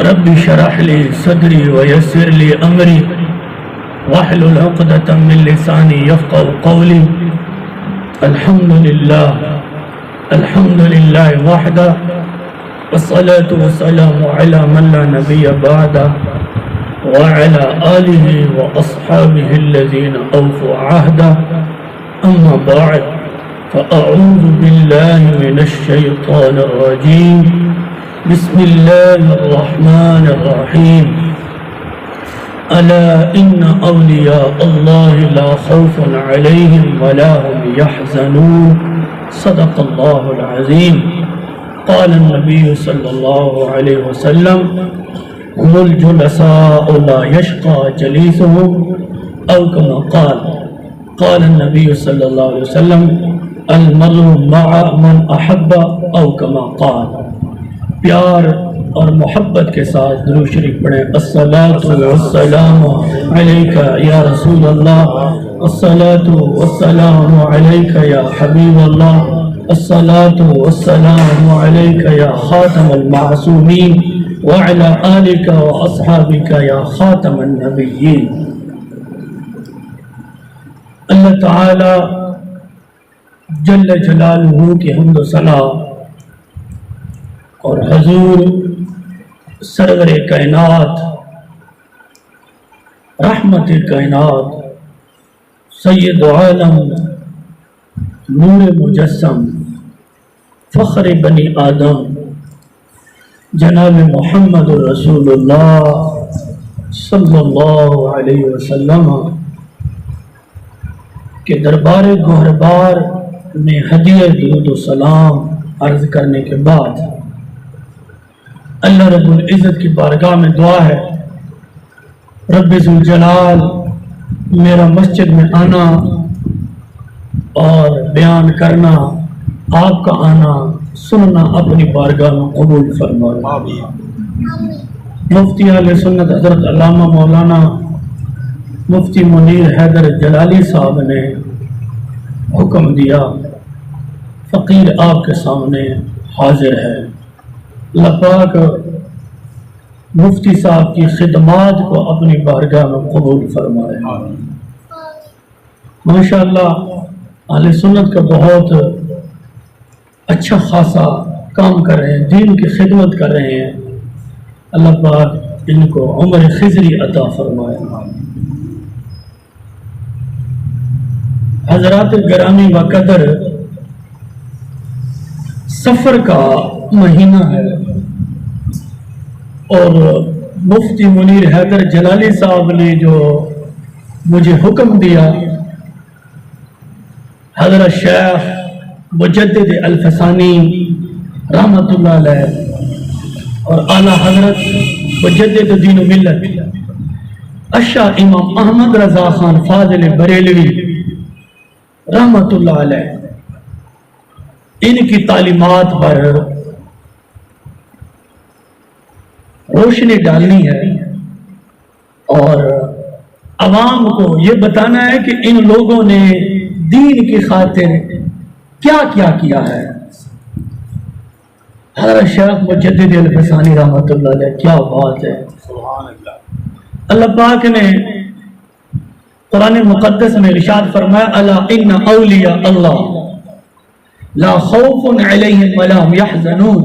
رب اشرح لي صدري ويسر لي امري واحلل عقدة من لساني يفقهوا قولي. الحمد لله وحده والصلاة والسلام على من لا نبي بعده وعلى آله وأصحابه الذين أوفوا عهده. أما بعد فأعوذ بالله من الشيطان الرجيم. بسم الله الرحمن الرحيم. ألا إن أولياء الله لا خوف عليهم ولا هم يحزنون. صدق الله العظيم. قال النبي صلى الله عليه وسلم هم الجلساء لا يشقى جليسهم أو كما قال النبي صلى الله عليه وسلم المرء مع من أحب أو كما قال. پیار اور محبت کے ساتھ درود شریف پڑھیں. الصلاۃ والسلام علیک یا رسول اللہ، الصلاۃ والسلام علیک یا حبیب اللہ، الصلاۃ والسلام علیک یا خاتم المعصومین وعلی آلک واصحابک یا خاتم النبیین. اللہ تعالی جل جلالہ کی حمد و ثنا اور حضور سرور کائنات، رحمت کائنات، سید عالم، نور مجسم، فخر بنی آدم، جناب محمد رسول اللہ صلی اللہ علیہ وسلم کے دربار گوہربار میں ہدیہ درود و سلام عرض کرنے کے بعد اللہ رب العزت کی بارگاہ میں دعا ہے، رب ذوالجلال میرا مسجد میں آنا اور بیان کرنا، آپ کا آنا سننا اپنی بارگاہ میں قبول فرمائے. مفتی اہل سنت حضرت علامہ مولانا مفتی منیر حیدر جلالی صاحب نے حکم دیا، فقیر آپ کے سامنے حاضر ہے. اللہ پاک مفتی صاحب کی خدمات کو اپنی بارگاہ میں قبول فرمائے. ماشاءاللہ اہل سنت کا بہت اچھا خاصا کام کر رہے ہیں، دین کی خدمت کر رہے ہیں. اللہ پاک ان کو عمر خضری عطا فرمائے. حضرات گرامی و قدر، سفر کا مہینہ ہے اور مفتی منیر حیدر جلالی صاحب نے جو مجھے حکم دیا، حضرت شیخ مجدد الفسانی رحمۃ اللہ علیہ اور اعلیٰ حضرت مجدد دین و ملت اشاہ امام احمد رضا خان فاضل بریلوی رحمۃ اللہ علیہ، ان کی تعلیمات پر روشنی ڈالنی ہے اور عوام کو یہ بتانا ہے کہ ان لوگوں نے دین کی خاطر کیا کیا کیا ہے. حضرت شیخ مجدد الفسانی رحمۃ اللہ علیہ، کیا بات ہے. اللہ پاک نے قرآن مقدس میں ارشاد فرمایا، الا ان اولیاء اللہ لا خوف علیہم ولا هم يحزنون.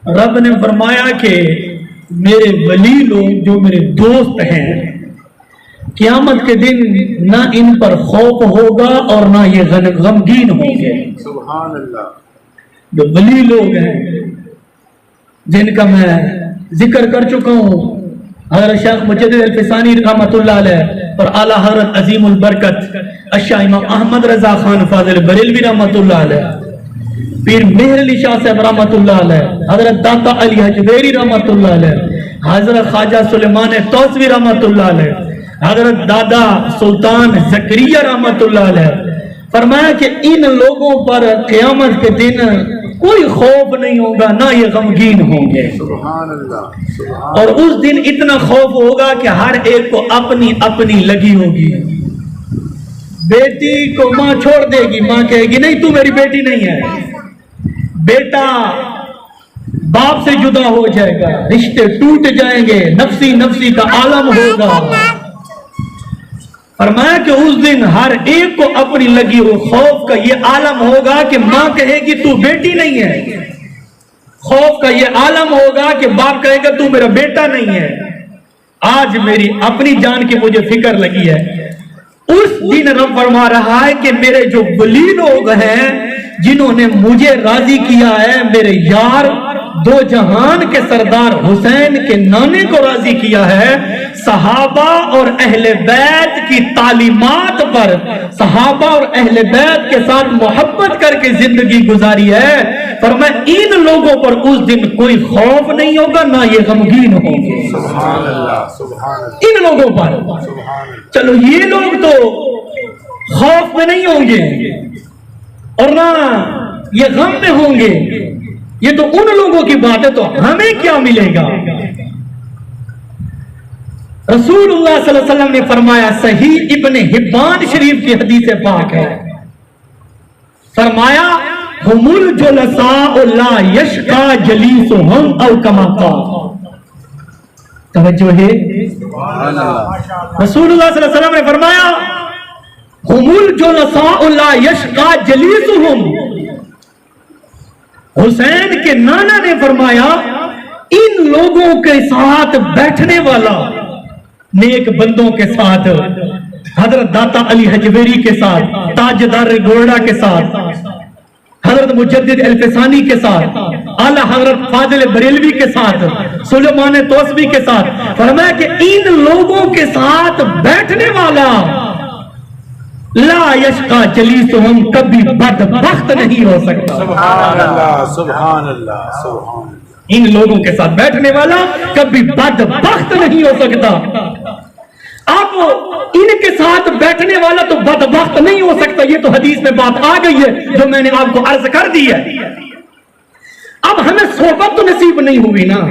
رب نے فرمایا کہ میرے ولی لوگ جو میرے دوست ہیں، قیامت کے دن نہ ان پر خوف ہوگا اور نہ یہ غمگین ہوں گے. سبحان اللہ. جو ولی لوگ ہیں جن کا میں ذکر کر چکا ہوں، حضرت شیخ مجدد الفسانی رحمۃ اللہ علیہ اور اعلیٰ حضرت عظیم البرکت اشاہ امام احمد رضا خان فاضل بریلوی رحمۃ اللہ علیہ، پیر مہر علی شاہ صاحب رحمۃ اللہ علیہ، حضرت داتا علی حجویری رحمۃ اللہ علیہ، حضرت خواجہ سلیمان توسوی رحمۃ اللہ علیہ، حضرت دادا سلطان زکریہ رحمۃ اللہ علیہ، فرمایا کہ ان لوگوں پر قیامت کے دن کوئی خوف نہیں ہوگا، نہ یہ غمگین ہوں گے. سبحان اللہ. اور اس دن اتنا خوف ہوگا کہ ہر ایک کو اپنی اپنی لگی ہوگی. بیٹی کو ماں چھوڑ دے گی، ماں کہے گی نہیں تو میری بیٹی نہیں ہے. بیٹا باپ سے جدا ہو جائے گا، رشتے ٹوٹ جائیں گے، نفسی نفسی کا عالم ہوگا۔ فرمایا کہ اس دن ہر ایک کو اپنی لگی ہو خوف کا یہ عالم ہوگا کہ ماں کہے گی تو بیٹی نہیں ہے، خوف کا یہ عالم ہوگا کہ باپ کہے گا تو میرا بیٹا نہیں ہے۔ آج میری اپنی جان کی مجھے فکر لگی ہے، اس دن رب فرما رہا ہے کہ میرے جو ولی لوگ ہیں جنہوں نے مجھے راضی کیا ہے، میرے یار دو جہان کے سردار حسین کے نانے کو راضی کیا ہے، صحابہ اور اہل بیت کی تعلیمات پر، صحابہ اور اہل بیت کے ساتھ محبت کر کے زندگی گزاری ہے، فرمایا ان لوگوں پر اس دن کوئی خوف نہیں ہوگا، نہ یہ غمگین ہوں گے۔ سبحان اللہ، سبحان اللہ، ان لوگوں پر چلو یہ لوگ تو خوف میں نہیں ہوں گے اور نہ یہ غم میں ہوں گے، یہ تو ان لوگوں کی بات ہے، تو ہمیں کیا ملے گا؟ رسول اللہ صلی اللہ علیہ وسلم نے فرمایا، صحیح ابن حبان شریف کی حدیث پاک ہے، فرمایا ہم الجلساء لا یشقا جلیسہم او کما قال۔ توجہ ہے، رسول اللہ صلی اللہ علیہ وسلم نے فرمایا ہم الجلساء لا یشقا جلیسہم، حسین کے نانا نے فرمایا ان لوگوں کے ساتھ بیٹھنے والا، نیک بندوں کے ساتھ، حضرت داتا علی حجویری کے ساتھ، تاجدار گورڈا کے ساتھ، حضرت مجدد الفسانی کے ساتھ، اعلیٰ حضرت فاضل بریلوی کے ساتھ، سلیمان توسوی کے ساتھ، فرمایا کہ ان لوگوں کے ساتھ بیٹھنے والا لا یشقا جلیسہم، کبھی بدبخت نہیں ہو سکتا۔ سبحان اللہ، سبحان اللہ، سبحان اللہ، ان لوگوں کے ساتھ بیٹھنے والا کبھی بدبخت نہیں ہو سکتا۔ اب ان کے ساتھ بیٹھنے والا تو بدبخت نہیں ہو سکتا، یہ تو حدیث میں بات آ گئی ہے جو میں نے آپ کو عرض کر دی ہے۔ اب ہمیں صحبت تو نصیب نہیں ہوئی نا،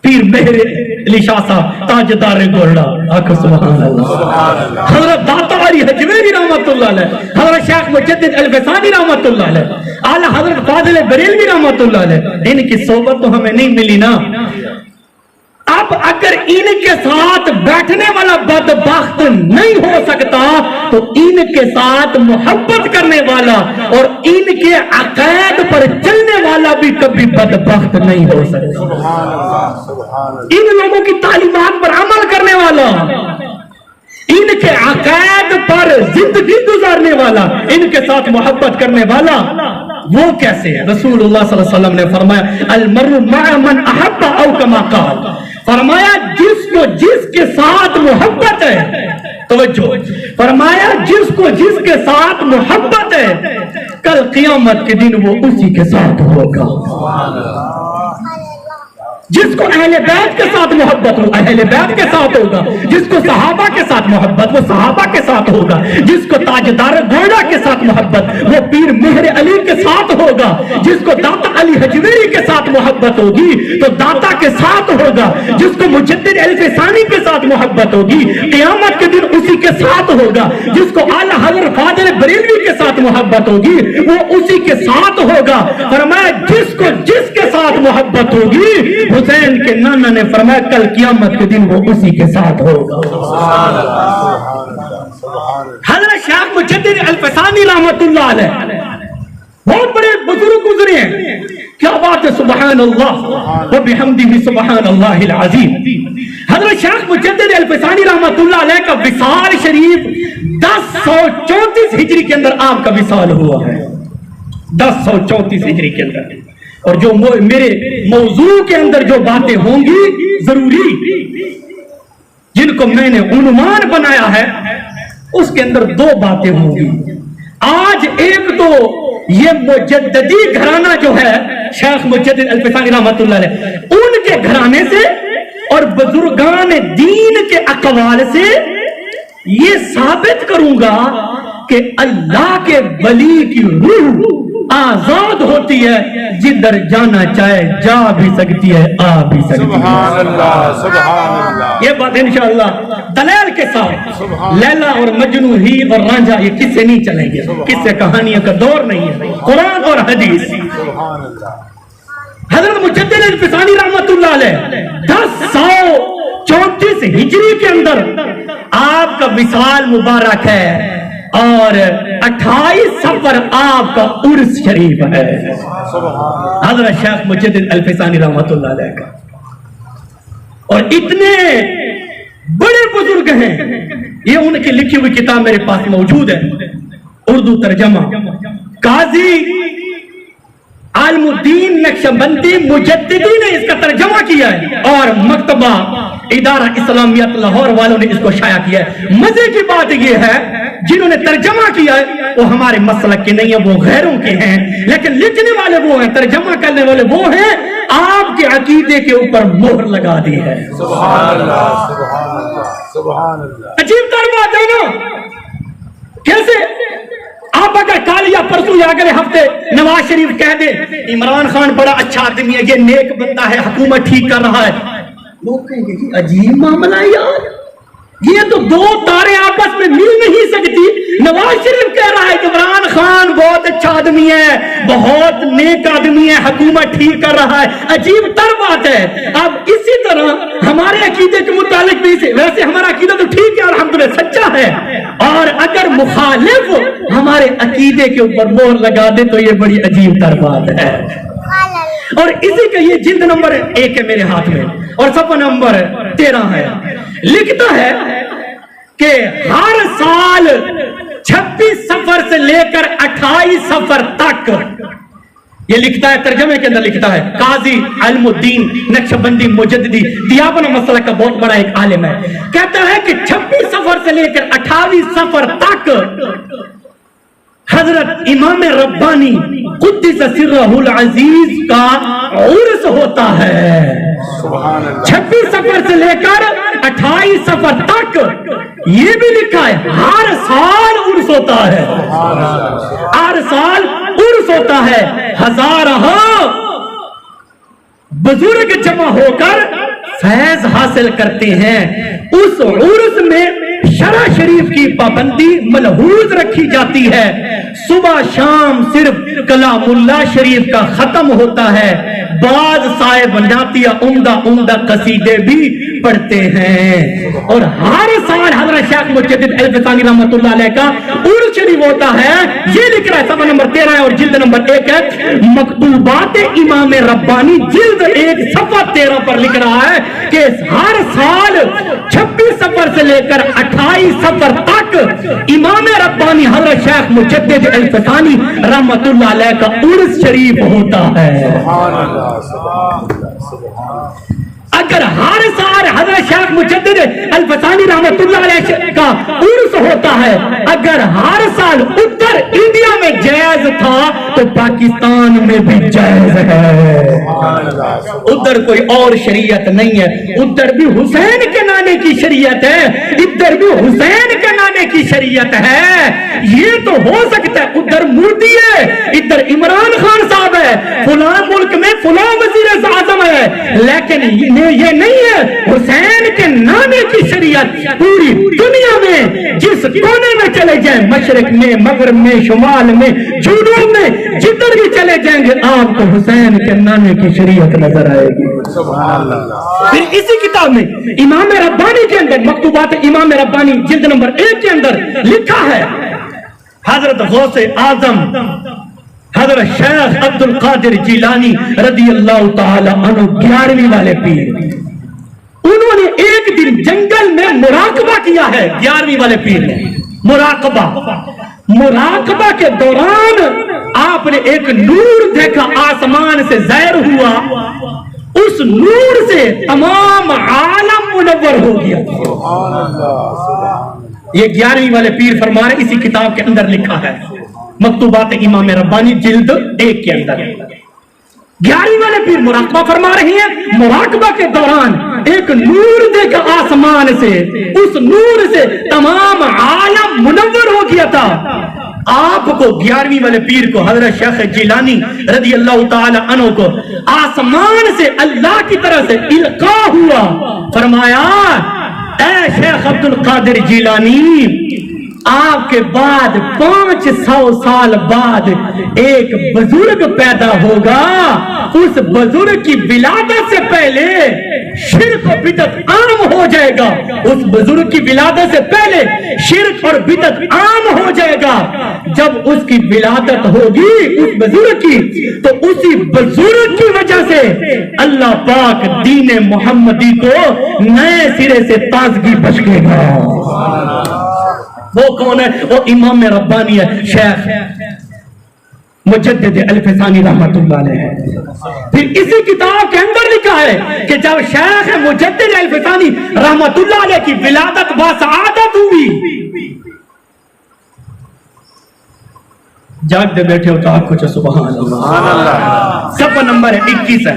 پیر مہر علی شاہ صاحب تاجدار گورڈا، آقا سبحان اللہ، حضرت داتا علی حجویری رحمت اللہ علیہ، حضرت شیخ مجدد الفسانی رحمت اللہ علیہ، اعلیٰ حضرت فاضل بریلوی رحمت اللہ علیہ، ان کی صحبت تو ہمیں نہیں ملی نا۔ اب اگر ان کے ساتھ بیٹھنے والا بدبخت نہیں ہو سکتا تو ان کے ساتھ محبت کرنے والا اور ان کے عقائد پر چلنے والا بھی کبھی بدبخت نہیں ہو سکتا۔ سبحان اللہ، سبحان اللہ، ان لوگوں کی تعلیمات پر عمل کرنے والا، ان کے عقائد پر زندگی گزارنے والا، ان کے ساتھ محبت کرنے والا، وہ کیسے ہے؟ رسول اللہ صلی اللہ علیہ وسلم نے فرمایا المرء مع من احب او کما قال، فرمایا جس کو جس کے ساتھ محبت ہے، توجہ، فرمایا جس کو جس کے ساتھ محبت ہے کل قیامت کے دن وہ اسی کے ساتھ ہوگا۔ جس کو اہل بیت کے ساتھ محبت ہو اہل بیت کے ساتھ ہوگا، جس کو صحابہ کے ساتھ محبت وہ صحابہ کے ساتھ ہوگا، جس کو تاجدار گورڈا کے ساتھ محبت وہ پیر مہر علی کے ساتھ ہوگا، جس کو داتا علی حجویری کے ساتھ محبت ہوگی تو داتا کے ساتھ ہوگا، جس کو مجدد الفسانی کے ساتھ محبت ہوگی قیامت کے دن اسی کے ساتھ ہوگا، جس کو اعلیٰ حضرت فاضل بریلوی کے ساتھ محبت ہوگی وہ اسی کے ساتھ ہوگا۔ فرمایا جس کو جس کے ساتھ محبت ہوگی، حسین کے نانا نے فرمایا کل قیامت کے دن وہ اسی کے ساتھ ہوگا۔ حضرت شیخ مجدد الفسانی رحمت اللہ علیہ بہت بڑے بزرگ گزرے ہیں، کیا بات ہے، سبحان اللہ وبحمدہ سبحان اللہ العظیم۔ حضرت شیخ مجدد الفسانی رحمت اللہ علیہ کا وصال شریف 1034 ہجری کے اندر آپ کا وصال ہوا ہے، 1034 ہجری کے اندر، اور جو میرے موضوع کے اندر جو باتیں ہوں گی ضروری، جن کو میں نے عنوان بنایا ہے، اس کے اندر دو باتیں ہوں گی۔ آج ایک تو یہ مجددی گھرانہ جو ہے شیخ مجدد الفسانی رحمت اللہ علیہ، ان کے گھرانے سے اور بزرگان دین کے اقوال سے یہ ثابت کروں گا کہ اللہ کے ولی کی روح آزاد ہوتی ہے، جدھر جانا چاہے جا بھی سکتی ہے، آ بھی سکتی ہے۔ سبحان اللہ، سبحان اللہ، یہ بات انشاءاللہ دلیل کے ساتھ، لیلا اور مجنو ہی اور رانجھا یہ قصے نہیں چلیں گے، قصے کہانیوں کا دور نہیں ہے، قرآن اور حدیث۔ سبحان اللہ، حضرت مجدد الفسانی رحمت اللہ علیہ 1034 ہجری کے اندر آپ کا وصال مبارک ہے اور 28 صفر آپ کا عرس شریف ہے حضرت شیخ مجدد الفسانی رحمت اللہ علیہ کا. اور اتنے بڑے بزرگ ہیں, یہ ان کی لکھی ہوئی کتاب میرے پاس موجود ہے, اردو ترجمہ. قاضی عالم الدین نقشبندی مجددی نے اس کا ترجمہ کیا ہے اور مکتبہ ادارہ اسلامیت لاہور والوں نے اس کو شائع کیا ہے. مزے کی بات یہ ہے جنہوں نے ترجمہ کیا ہے وہ ہمارے مسلک کے نہیں ہیں, وہ غیروں کے ہیں, لیکن لکھنے والے وہ ہیں, ترجمہ کرنے والے وہ ہیں, آپ کے عقیدے کے اوپر مہر لگا دی ہے. سبحان اللہ سبحان اللہ سبحان اللہ. عجیب تر بات ہے نا. کیسے آپ اگر کل یا پرسوں یا اگلے ہفتے نواز شریف کہہ دے عمران خان بڑا اچھا آدمی ہے, یہ نیک بندہ ہے, حکومت ٹھیک کر رہا ہے, لوگ کہیں گے کہ عجیب معاملہ ہے یار, یہ تو دو تاریں آپس میں مل نہیں سکتی. نواز شریف کہہ رہا ہے کہ عمران خان بہت اچھا آدمی ہے, بہت نیک آدمی ہے, حکومت ٹھیک کر رہا ہے. عجیب تر بات ہے. اب اسی طرح ہمارے عقیدے کے متعلق بھی ویسے ہمارا عقیدہ تو ٹھیک ہے الحمدللہ سچا ہے, اور اگر مخالف ہمارے عقیدے کے اوپر مہر لگا دے تو یہ بڑی عجیب تر بات ہے. اور اسی کا یہ جلد نمبر 1 ہے میرے ہاتھ میں اور صفحہ نمبر 13 ہے. لکھتا ہے کہ ہر سال 26 صفر سے لے کر 28 صفر تک, یہ لکھتا ہے ترجمے کے اندر لکھتا ہے قاضی علم الدین نقشبندی مجددی دیابن مسلک کا بہت بڑا ایک عالم ہے, کہتا ہے کہ 26 صفر سے لے کر 28 صفر تک حضرت امام ربانی قدس سرہ العزیز کا عرس ہوتا ہے. 26 صفر سے لے کر 28 صفر تک یہ بھی لکھا ہے ہر سال عرس ہوتا ہے, ہر سال عرس ہوتا ہے. ہزارہ بزرگ جمع ہو کر فیض حاصل کرتے ہیں. اس عرس میں شرع شریف کی پابندی ملحوظ رکھی جاتی ہے. صبح شام صرف کلام اللہ شریف کا ختم ہوتا ہے. بعض صاحب نعتیہ عمدہ قصیدے بھی پڑھتے ہیں. اور ہر سال حضرت شیخ مجدد الفسانی رحمت اللہ علیہ کا عرس شریف ہوتا ہے. یہ لکھ رہا ہے صفحہ نمبر 13 ہے اور جلد نمبر 1 ہے. مکتوبات امام ربانی جلد 1 صفحہ 13 پر لکھ رہا ہے کہ ہر سال 26 صفر سے لے کر 28 صفر تک امام ربانی حضرت شیخ مجدد الفسانی رحمت اللہ علیہ کا عرس شریف ہوتا ہے. سبحان اللہ سبحان اللہ سبحان. اگر ہر سال حضرت شیخ مجدد الفسانی رحمت اللہ علیہ کا عرس ہوتا ہے, اگر ہر سال ادھر انڈیا میں جائز تھا تو پاکستان میں بھی جائز ہے. ادھر کوئی اور شریعت نہیں ہے, ادھر بھی حسین کے نانے کی شریعت ہے, ادھر بھی حسین کے نانے کی شریعت ہے. یہ تو ہو سکتا ہے ادھر مردی ہے, ادھر عمران خان صاحب ہے, فلاں ملک میں فلاں وزیر اعظم ہے, لیکن یہ نہیں ہے حسین کے نانے کی شریعت. پوری دنیا میں جس کونے میں چلے جائیں, مشرق میں, مغرب میں, شمال میں, جنوب میں, جدھر بھی چلے جائیں گے آپ کو حسین کے نانے کی شریعت نظر آئے گی. سبحان اللہ. پھر اسی کتاب میں امام ربانی کے اندر مکتوبات امام ربانی جلد نمبر 1 کے اندر لکھا ہے حضرت غوث اعظم حضرت شیخ عبد القادر جیلانی رضی اللہ تعالی عنہ 11ویں والے پیر, انہوں نے ایک دن جنگل میں مراقبہ کیا ہے. 11ویں والے پیر نے مراقبہ کے دوران آپ نے ایک نور دیکھا, آسمان سے ظاہر ہوا, اس نور سے تمام عالم منور ہو گیا. سبحان اللہ سبحان. یہ 11ویں والے پیر فرما رہے, اسی کتاب کے اندر لکھا ہے مکتوبات امام ربانی جلد 1 کے اندر. 11ویں والے پیر مراقبہ فرما رہے ہیں, مراقبہ کے دوران ایک نور دیکھا آسمان سے, اس نور سے تمام عالم منور ہو گیا تھا. آپ کو 11ویں والے پیر کو حضرت شیخ جیلانی رضی اللہ تعالی عنہ کو آسمان سے اللہ کی طرف سے القاء ہوا. فرمایا اے شیخ عبد القادر جیلانی, آپ کے بعد 500 سال بعد ایک بزرگ پیدا ہوگا، اس بزرگ کی ولادت سے پہلے شرک اور بدعت عام ہو جائے گا، اس بزرگ کی ولادت سے پہلے شرک اور بدعت عام ہو جائے گا۔ جب اس کی ولادت ہوگی اس بزرگ کی، تو اسی بزرگ کی وجہ سے اللہ پاک دین محمدی کو نئے سرے سے تازگی بخشے گا۔ وہ کون ہے؟ وہ امام ربانی ہے، شیخ مجدد الفسانی رحمت اللہ علیہ۔ پھر اسی کتاب کے اندر لکھا ہے کہ جب شیخ مجدد الفسانی رحمت اللہ علیہ کی ولادت باسعادت ہوئی، جاگتے بیٹھے ہو تو آپ کچھ سبحان اللہ۔ صفحہ نمبر 21 ہے،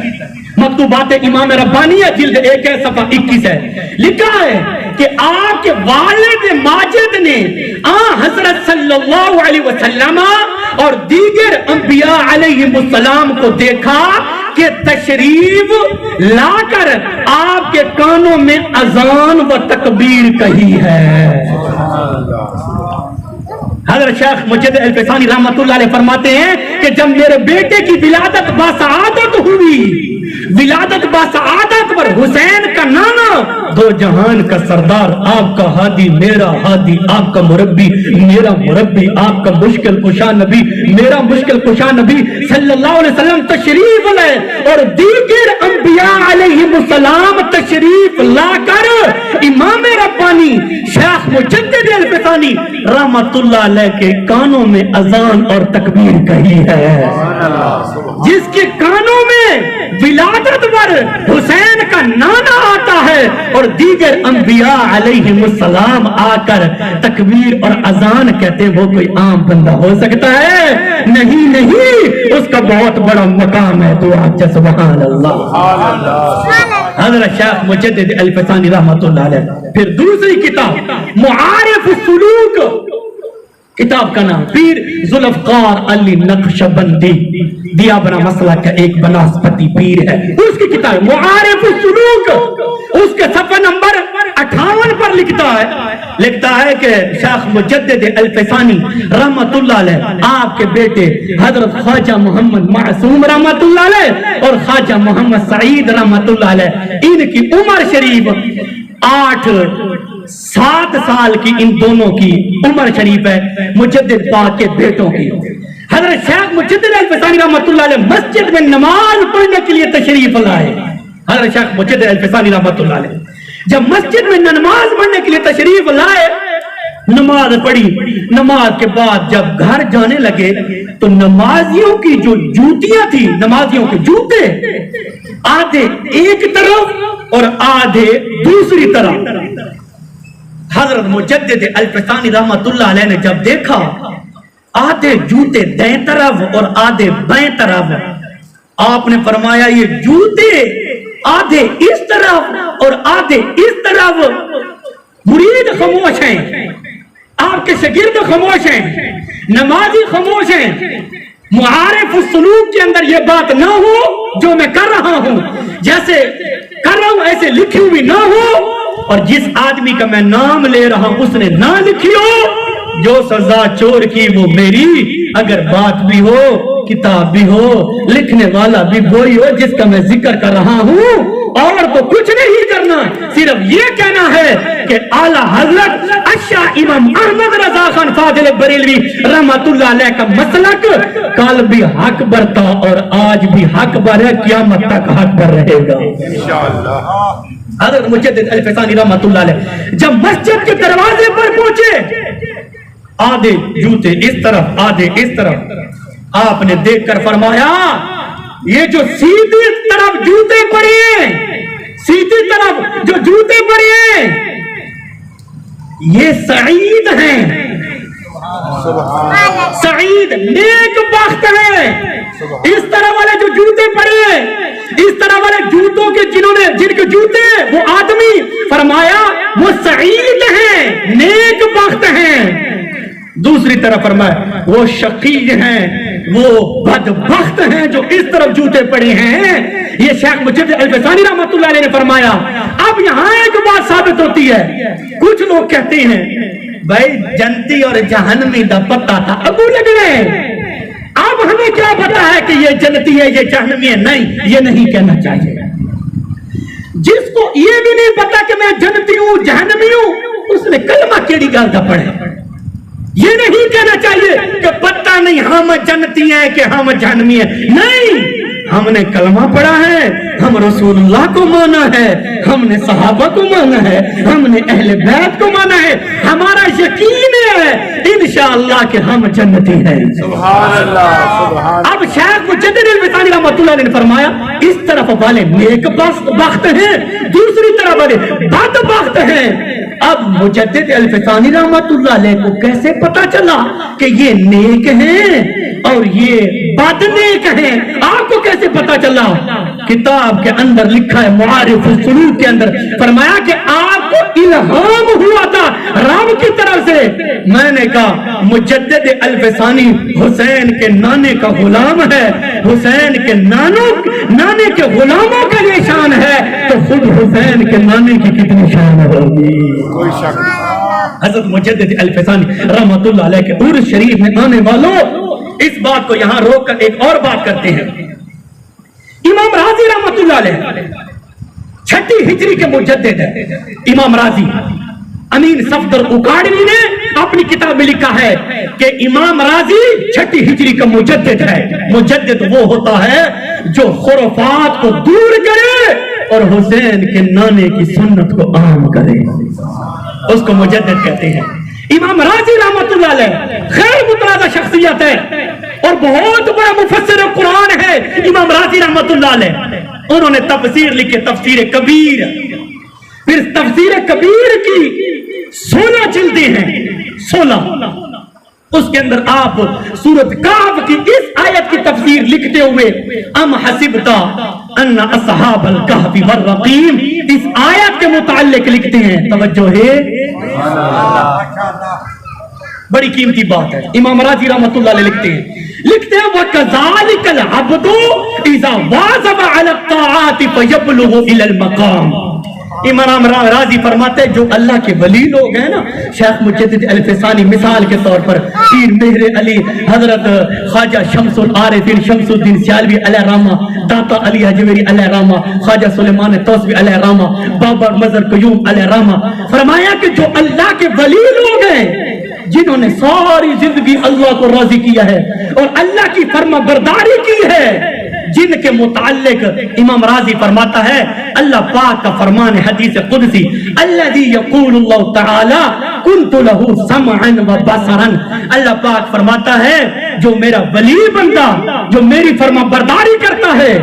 مکتوبات امام ربانی ہے، جلد 1 ہے، صفحہ 21 ہے۔ لکھا ہے کہ آپ کے والد ماجد نے حضرت صلی اللہ علیہ وسلم اور دیگر انبیاء علیہ السلام کو دیکھا کہ تشریف لا کر آپ کے کانوں میں اذان و تکبیر کہی ہے۔ حضرت شیخ مجدد الفسانی رحمت اللہ علیہ فرماتے ہیں کہ جب میرے بیٹے کی ولادت باسعادت ہوئی، ولادت باسعادت پر حسین کا نانا، دو جہان کا سردار، آپ کا ہادی میرا ہادی، آپ کا مربی میرا مربی، آپ کا مشکل کشا نبی میرا مشکل کشا نبی صلی اللہ علیہ وسلم تشریف لائے، اور دیگر انبیاء علیہ السلام تشریف لا کر امام ربانی شیخ مجدد الفسانی رحمت اللہ علیہ کے کانوں میں اذان اور تکبیر کہی ہے۔ جس کے کانوں میں ولادت پر حسین کا نانا آتا ہے اور دیگر انبیاء علیہ السلام آ کر تکبیر اور اذان کہتے ہیں، وہ کوئی عام بندہ ہو سکتا ہے؟ نہیں نہیں، اس کا بہت بڑا مقام ہے۔ تو آپ سبحان اللہ۔ حضرت شیخ مجدد الفسانی رحمت اللہ علیہ۔ پھر دوسری کتاب معارف السلوک، کتاب کا نام پیر ذوالفقار علی نقشبندی، دیا بنا مسئلہ کا ایک بناسپتی پیر ہے، اس کی کتاب معارف السلوک، اس کے صفحہ نمبر 58 پر لکھتا ہے کہ شیخ مجدد الفسانی رحمت اللہ علیہ آپ کے بیٹے حضرت خواجہ محمد معصوم رحمت اللہ علیہ اور خواجہ محمد سعید رحمت اللہ علیہ، ان کی عمر شریف 7 سال کی ان دونوں کی عمر شریف ہے، مجدد پاک کے بیٹوں کی۔ حضرت شیخ مجدد الفسانی رحمت اللہ علیہ مسجد میں نماز پڑھنے کے لیے تشریف لائے۔ حضرت شیخ مجدد الفسانی رحمت اللہ علیہ جب مسجد میں نماز پڑھنے کے لیے تشریف لائے، نماز پڑھی، نماز کے بعد جب گھر جانے لگے تو نمازیوں کی جو جوتیاں تھی، نمازیوں کے جوتے آدھے ایک طرف اور آدھے دوسری طرف۔ حضرت مجدد الفسانی رحمت اللہ علیہ نے جب دیکھا آدھے جوتے دائیں طرف اور آدھے بائیں طرف، آپ نے فرمایا یہ جوتے آدھے اس طرف اور آدھے اس طرف، مرید خاموش ہیں، آپ کے شاگرد خاموش ہیں، نمازی خاموش ہیں۔ معارف السلوک کے اندر یہ بات نہ ہو جو میں کر رہا ہوں، جیسے کر رہا ہوں ایسے لکھی ہوئی نہ ہو، اور جس آدمی کا میں نام لے رہا ہوں اس نے نہ لکھی ہو، جو سزا چور کی وہ میری، اگر بات بھی ہو کتاب بھی ہو لکھنے والا بھی وہی ہو جس کا میں ذکر کر رہا ہوں، اور تو کچھ نہیں کرنا، صرف یہ کہنا ہے کہ اعلیٰ حضرت اشاہ امام احمد رضا خان فاضل بریلوی رحمت اللہ علیہ کا مسلک کل بھی حق برتا اور آج بھی حق بر ہے، قیامت تک حق بر رہے گا انشاءاللہ۔ حضرت مجدد الفسانی رحمت اللہ علیہ جب مسجد کے دروازے پر پہنچے، آدھے جوتے اس طرف آدھے اس طرف، آپ نے دیکھ کر فرمایا یہ جو سیدھی طرف جوتے پڑے ہیں، سیدھی طرف جو جوتے پڑے ہیں یہ سعید ہیں، سعید نیک بخت ہیں۔ اس طرح والے جو جوتے پڑے ہیں، اس طرح والے جوتوں کے جن کے جوتے وہ آدمی، فرمایا وہ سعید ہیں، نیک بخت ہیں۔ دوسری طرف فرمایا وہ شقی ہیں، وہ بدبخت ہیں جو اس طرف جوتے پڑے ہیں۔ یہ شیخ مجدد الفسانی رحمت اللہ علیہ نے فرمایا۔ اب یہاں ایک بات ثابت ہوتی ہے، کچھ لوگ کہتے ہیں بھائی جنتی اور جہنمی دا پتہ تھا ابو لگنے، اب ہمیں کیا پتا ہے کہ یہ جنتی ہے یہ جہنمی ہے؟ نہیں، یہ نہیں کہنا چاہیے۔ جس کو یہ بھی نہیں پتا کہ میں جنتی ہوں جہنمی ہوں، اس نے کلمہ کیڑی گال دا پڑھے۔ یہ نہیں کہنا چاہیے کہ پتہ نہیں ہم جنتی ہیں کہ ہم جہنمی ہیں، نہیں، ہم نے کلمہ پڑھا ہے، ہم رسول اللہ کو مانا ہے، ہم نے صحابہ کو مانا ہے، ہم نے اہل بیت کو مانا ہے، ہمارا یقین ہے انشاءاللہ کہ ہم جنتی ہیں۔ سبحان اللہ سبحان اب شیخ مجدد الفسانی رحمۃ اللہ نے فرمایا اس طرف والے نیک بخت ہیں، دوسری طرف والے بدبخت ہیں۔ اب مجدد الفسانی رحمۃ اللہ علیہ کو کیسے پتا چلا کہ یہ نیک ہیں اور یہ بد نیک ہیں؟ آپ کو کیسے پتا چلا؟ کتاب کے اندر لکھا ہے معارف السلوک کے اندر، فرمایا کہ آپ کو الہام ہوا تھا رب کی طرف سے۔ میں نے کہا مجدد الفسانی حسین کے نانے کا غلام ہے، حسین کے نانے کے غلاموں کا یہ شان ہے، تو خود حسین کے نانے کی کتنی شان ہوگی؟ کوئی شک نہیں۔ حضرت مجدد الفسانی رحمت اللہ علیہ کے عرس شریف میں آنے والوں اس بات کو یہاں روک کر ایک اور بات کرتے ہیں۔ امام راضی رحمت اللہ علیہ 6 ہجری کے مجدد ہے۔ امام راضی امین صفدر اکاڑوی نے اپنی کتاب میں لکھا ہے کہ امام راضی 6 ہجری کا مجدد ہے۔ مجدد وہ ہوتا ہے جو خرافات کو دور کرے اور حسین کے نانے کی سنت کو عام کرے، اس کو مجدد کہتے ہیں۔ امام راضی رحمت اللہ علیہ غیر متنازع شخصیت ہے اور بہت بڑا مفسر قرآن ہے امام راضی رحمت اللہ علیہ۔ انہوں نے تفسیر لکھی، تفسیر کبیر، پھر تفسیر کبیر کی 16 جلدیں ہیں، 16۔ اس کے اندر آپ سورۃ کہف کی اس آیت کی تفسیر لکھتے ہوئے ام حسبتا ان اصحاب الکہف والرقیم اس آیت کے متعلق لکھتے ہیں۔ توجہ ہے، بڑی قیمتی بات ہے۔ امام راضی رحمت اللہ علیہ لکھتے ہیں وَكَذَلِكَ الْعَبْدُ إِذَا وَاظَبَ عَلَى الطَّاعَاتِ فَيَبْلُغُ إِلَى الْمَقَامِ۔ امام راضی فرماتے ہیں جو اللہ کے ولی لوگ ہیں نا، شیخ مجدد الفسانی مثال کے طور پر پیر مہر علی، حضرت خواجہ شمس العارفین شمس الدین سیالوی علیہ رحمہ، داتا علی حجویری علیہ رحمہ، خواجہ سلیمان توسوی علیہ رحمہ، بابا مظہر قیوم علیہ رحمہ، فرمایا کہ جو اللہ کے ولی لوگ ہیں جنہوں نے ساری زندگی اللہ کو راضی کیا ہے اور اللہ کی فرما برداری کی ہے، جن کے متعلق امام راضی فرماتا ہے اللہ پاک کا فرمان حدیث قدسی الذی یقول اللہ تعالی کنت له سمعا وبصرا، اللہ پاک فرماتا ہے جو میرا ولی بندہ جو میری فرما برداری کرتا ہے،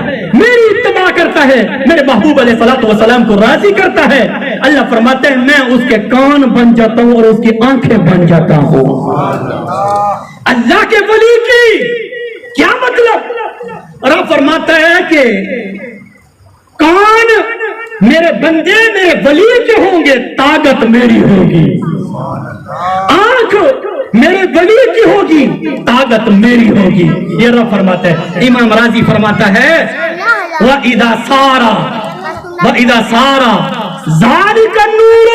میری اتباع کرتا ہے، میرے محبوب علیہ الصلوۃ والسلام کو راضی کرتا ہے، اللہ فرماتے ہیں میں اس کے کان بن جاتا ہوں اور اس کی آنکھیں بن جاتا ہوں۔ اللہ کے ولی کی کیا مطلب؟ رب فرماتا ہے کہ کان میرے بندے میرے ولی کے ہوں گے، طاقت میری ہوگی، آنکھ میرے ولی کی ہوگی، طاقت میری ہوگی، یہ رب فرماتا ہے۔ امام راضی فرماتا ہے وَإِذَا سَارَ ذَلِكَ النُّورُ،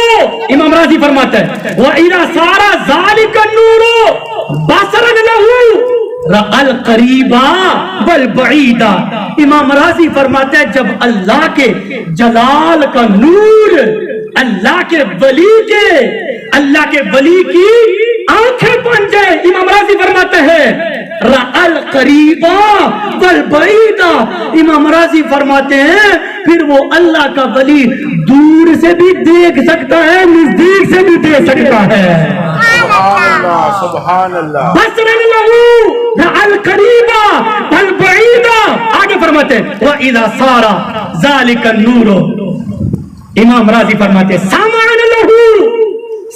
امام راضی فرماتا ہے وَإِذَا سَارَ ذَلِكَ النُّورُ بَصَرًا لَهُ رَأَى الْقَرِيبَ وَالْبَعِيدَ۔ امام راضی فرماتے ہیں جب اللہ کے جلال کا نور اللہ کے ولی کی آنکھیں بن جائے، امام راضی فرماتے ہیں رَأَى الْقَرِيبَ وَالْبَعِيدَ، امام راضی فرماتے ہیں پھر وہ اللہ کا ولی دور سے بھی دیکھ سکتا ہے، نزدیک سے بھی دیکھ سکتا ہے۔ سبحان اللہ۔ بصرًا لَهُ رَأَى الْقَرِيبَ وَالْبَعِيدَ، آگے فرماتے ہیں وَإِذَا صَارَ ذَلِكَ النُّورُ، امام راضی فرماتے ہیں سَمْعًا لَهُ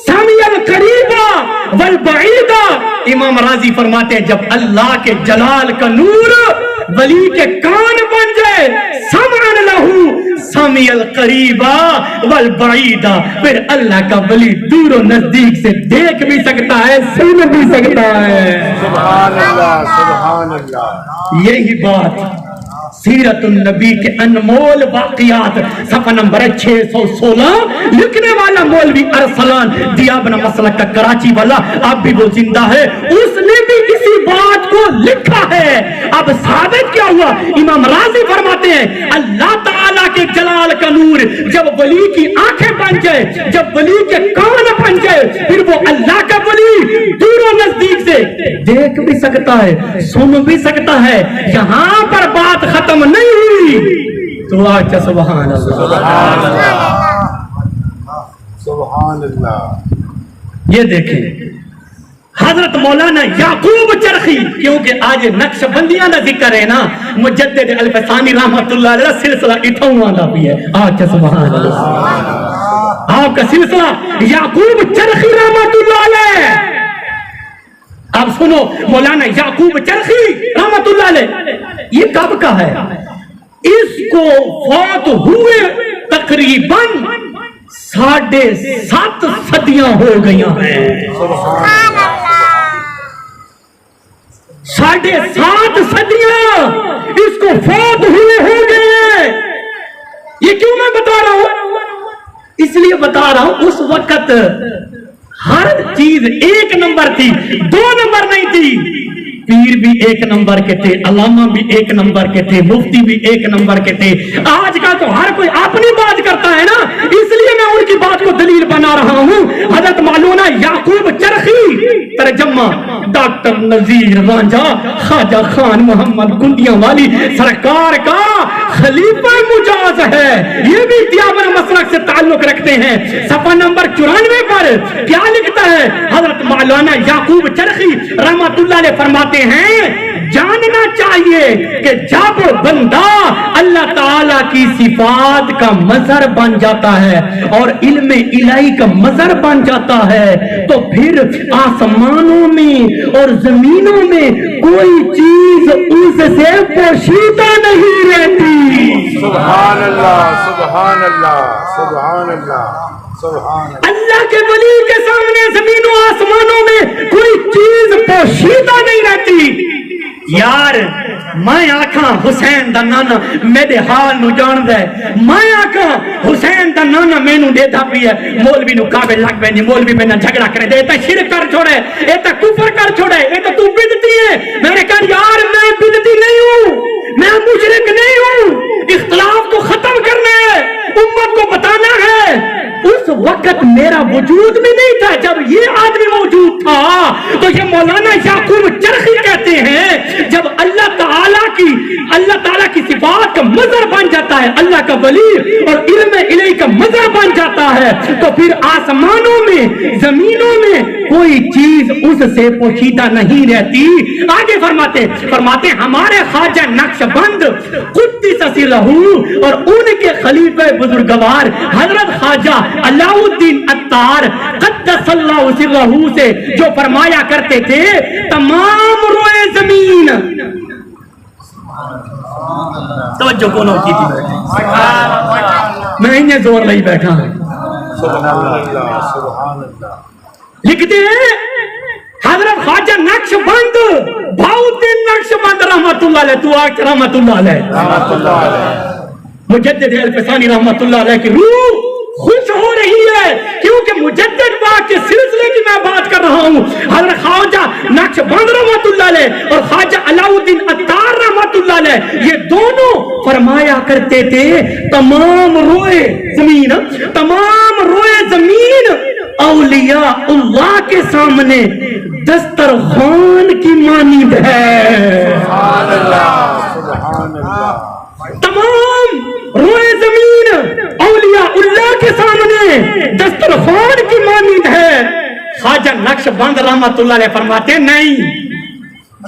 سَمِعَ الْقَرِيبَ وَالْبَعِيدَ، امام راضی فرماتے ہیں جب اللہ کے جلال کا نور ولی کے کان بن جائے، سَمْعًا لَهُ سَمِعَ الْقَرِيبَ وَالْبَعِيدَ، پھر اللہ کا ولی دور و نزدیک سے دیکھ بھی سکتا ہے، سن بھی سکتا ہے۔ سبحان اللہ سبحان اللہ۔ یہی بات سیرت النبی کے انمول واقعات صفحہ نمبر 616 لکھنے والا مولوی ارسلان دیابنا مسلک کا کراچی والا، اب بھی وہ زندہ ہے، اس نے بھی اسی بات کو لکھا ہے۔ اب ثابت کیا ہوا؟ امام راضی فرماتے ہیں اللہ تعالیٰ کے جلال کا نور جب ولی کی آنکھیں بن جائے، جب ولی کے کان بن جائے، پھر وہ اللہ کا ولی دور و نزدیک سے دیکھ بھی سکتا ہے، سن بھی سکتا ہے۔ یہاں پر بات ختم نہیں ہوئی تو آج سبحان اللہ، سبحان اللہ۔ یہ دیکھیں حضرت مولانا یعقوب چرخی، کیونکہ آج نقش بندیاں کا ذکر ہے نا، مجدد الفسانی رحمت اللہ علیہ سلسلہ اتھواں کا بھی ہے، آج سبحان اللہ، آپ کا سلسلہ یعقوب چرخی رحمت اللہ علیہ۔ اب سنو مولانا یعقوب چرخی رحمت اللہ علیہ یہ کب کا ہے؟ اس کو فوت ہوئے تقریباً 7.5 صدیاں ہو گئی ہیں، 7.5 صدیاں اس کو فوت ہوئے ہو گئے ہیں۔ یہ کیوں میں بتا رہا ہوں؟ اس لیے بتا رہا ہوں اس وقت ہر چیز ایک نمبر تھی، 2 نمبر نہیں تھی۔ پیر بھی ایک نمبر کے تھے، علامہ بھی ایک نمبر کے تھے، مفتی بھی ایک نمبر کے تھے۔ آج کا تو ہر کوئی اپنی بات کرتا ہے نا، اس لیے میں ان کی بات کو دلیل بنا رہا ہوں۔ حضرت مولانا یعقوب چرخی، ترجمہ ڈاکٹر نذیر رانجھا خواجہ خان محمد گنڈیاں والی سرکار کا خلیفہ مجاز ہے، یہ بھی دیابر مسلک سے تعلق رکھتے ہیں۔ صفحہ نمبر 94 پر کیا لکھتا ہے حضرت مولانا یعقوب چرخی رحمت اللہ علیہ؟ فرماتے ہیں جاننا چاہیے کہ جب بندہ اللہ تعالیٰ کی صفات کا مظہر بن جاتا ہے اور علم الہی کا مظہر بن جاتا ہے تو پھر آسمانوں میں اور زمینوں میں کوئی چیز اس سے پوشیدہ نہیں رہتی۔ سبحان اللہ، سبحان اللہ، سبحان اللہ، سبحان اللہ۔ اللہ کے ولی کے سامنے زمینوں آسمانوں میں کوئی چیز پوشیدہ نہیں رہتی۔ یار میں آکھاں حسین دا نانا میرے حال نو جان دے، میں آکھاں حسین دا نانا میں نو دیتا بھی ہے، مولوی نو کعبے لگ بینی، مولوی میں نہ جھگڑا کرے دے، ایتا شرک کر چھوڑے، ایتا کفر کر چھوڑے، ایتا تو بدتی ہے۔ میں نے کہا یار میں بدتی نہیں ہوں، میں مشرک نہیں ہوں، اختلاف کو ختم کرنا ہے، امت کو بتانا ہے۔ اس وقت میرا وجود بھی نہیں تھا جب یہ آدمی موجود تھا۔ تو یہ مولانا یعقوب چرخی کہتے ہیں جب اللہ تعالیٰ کی صفات کا مظہر بن جاتا ہے، اللہ کا ولی اور علم الہی کا مظہر بن جاتا ہے تو پھر آسمانوں میں زمینوں میں کوئی چیز اس سے پوشیدہ نہیں رہتی۔ آگے فرماتے ہمارے خواجہ نقش بند قدس سرہ اور ان کے خلیفہ بزرگوار حضرت خواجہ علاء الدین عطار قدس اللہ سرہ سے جو فرمایا کرتے تھے تمام روئے زمین، توجہ کونوں کی تھی، میں انہیں زور نہیں بیٹھا ہوں، سبحان اللہ، سبحان اللہ۔ لکھتے ہیں حضرت خواجہ نقش بند بہاؤالدین نقش بند رحمت اللہ علیہ، تو آج رحمت اللہ علیہ، رحمت اللہ علیہ، مجدد الفسانی رحمت اللہ علیہ کی روح خوش ہو رہی ہے کیونکہ مجدد باغ کے سلسلے کی میں بات کر رہا ہوں۔ حضرت خواجہ نقش بند رحمت اللہ علیہ اور خواجہ علاء الدین عطار رحمت اللہ علیہ یہ دونوں فرمایا کرتے تھے تمام روئے زمین اولیاء اللہ کے سامنے دسترخوان کی مانند ہے۔ سبحان اللہ، سبحان اللہ۔ تمام روئے زمین اولیاء اللہ کے سامنے دسترخوان کی مانند ہے۔ خواجہ نقش بند رحمت اللہ علیہ فرماتے نہیں،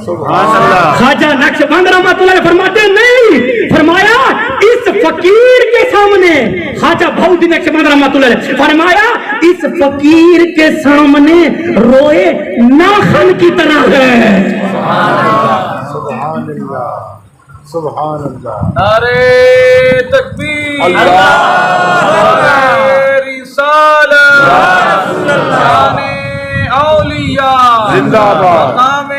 سبحان اللہ۔ خواجہ نقش بند رحمت اللہ علیہ فرماتے نہیں، فرمایا اس فقیر کے سامنے، خواجہ بہاؤالدین نقش بند رحمت اللہ علیہ فرمایا اس فقیر کے سامنے روئے ناخن کی طرح ہے۔ سبحان اللہ، سبحان اللہ، سبحان اللہ۔ نعرے تکبیر، اللہ، نعرے رسالت، شان اولیاء زندہ باد، مقام